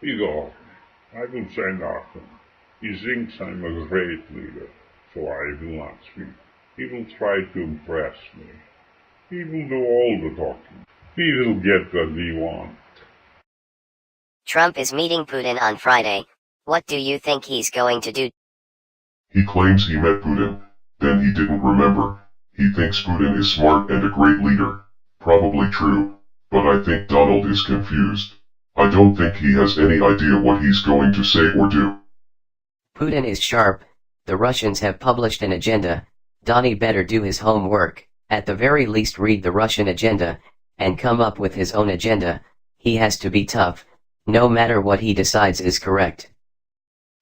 He's awful. I will say nothing. He thinks I'm a great leader, so I will not speak. He will try to impress me. He will do all the talking. We will get what we want. Trump is meeting Putin on Friday. What do you think he's going to do? He claims he met Putin, then he didn't remember. He thinks Putin is smart and a great leader. Probably true, but I think Donald is confused. I don't think he has any idea what he's going to say or do. Putin is sharp. The Russians have published an agenda. Donnie better do his homework, at the very least read the Russian agenda, and come up with his own agenda. He has to be tough. No matter what he decides is correct.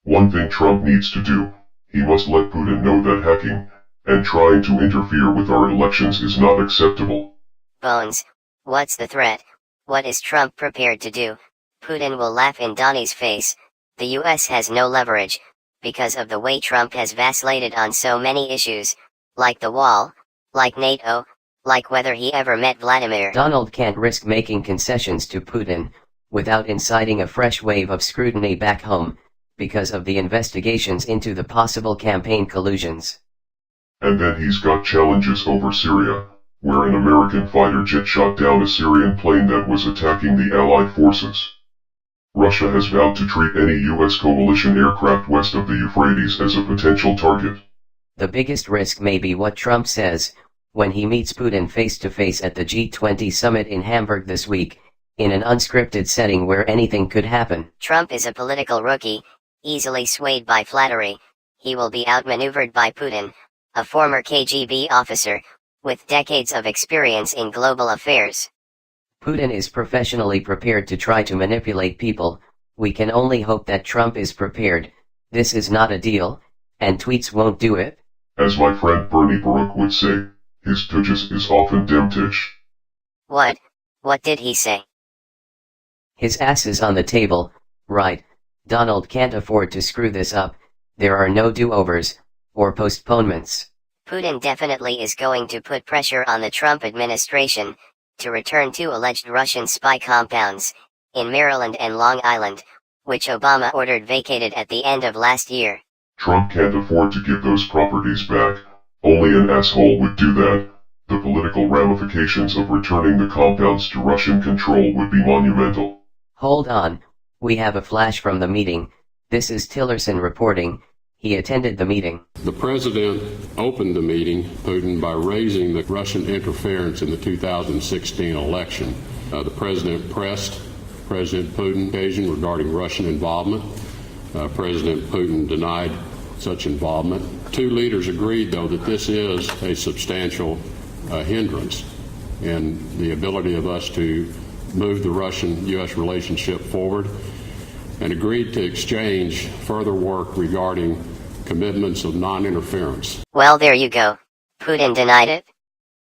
One thing Trump needs to do, he must let Putin know that hacking and trying to interfere with our elections is not acceptable. Bones, what's the threat? What is Trump prepared to do? Putin will laugh in Donnie's face. The US has no leverage, because of the way Trump has vacillated on so many issues, like the wall, like NATO, like whether he ever met Vladimir. Donald can't risk making concessions to Putin, without inciting a fresh wave of scrutiny back home, because of the investigations into the possible campaign collusions. And then he's got challenges over Syria, where an American fighter jet shot down a Syrian plane that was attacking the Allied forces. Russia has vowed to treat any U.S. coalition aircraft west of the Euphrates as a potential target. The biggest risk may be what Trump says, when he meets Putin face-to-face at the G20 summit in Hamburg this week, in an unscripted setting where anything could happen. Trump is a political rookie, easily swayed by flattery. He will be outmaneuvered by Putin, a former KGB officer, with decades of experience in global affairs. Putin is professionally prepared to try to manipulate people. We can only hope that Trump is prepared. This is not a deal, and tweets won't do it. As my friend Bernie Baruch would say, his tuchus is often dem tish. What? What did he say? His ass is on the table, right? Donald can't afford to screw this up. There are no do-overs, or postponements. Putin definitely is going to put pressure on the Trump administration, to return two alleged Russian spy compounds, in Maryland and Long Island, which Obama ordered vacated at the end of last year. Trump can't afford to give those properties back. Only an asshole would do that. The political ramifications of returning the compounds to Russian control would be monumental. Hold on, we have a flash from the meeting. This is Tillerson reporting. He attended the meeting. The president opened the meeting, Putin, by raising the Russian interference in the 2016 election. The president pressed President Putin occasion regarding Russian involvement. President Putin denied such involvement. Two leaders agreed, though, that this is a substantial hindrance in the ability of us to move the Russian-U.S. relationship forward, and agreed to exchange further work regarding commitments of non-interference. Well, there you go. Putin denied it?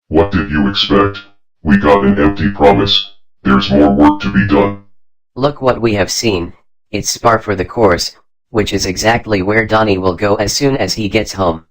What did you expect? We got an empty promise. There's more work to be done. Look what we have seen. It's par for the course, which is exactly where Donnie will go as soon as he gets home.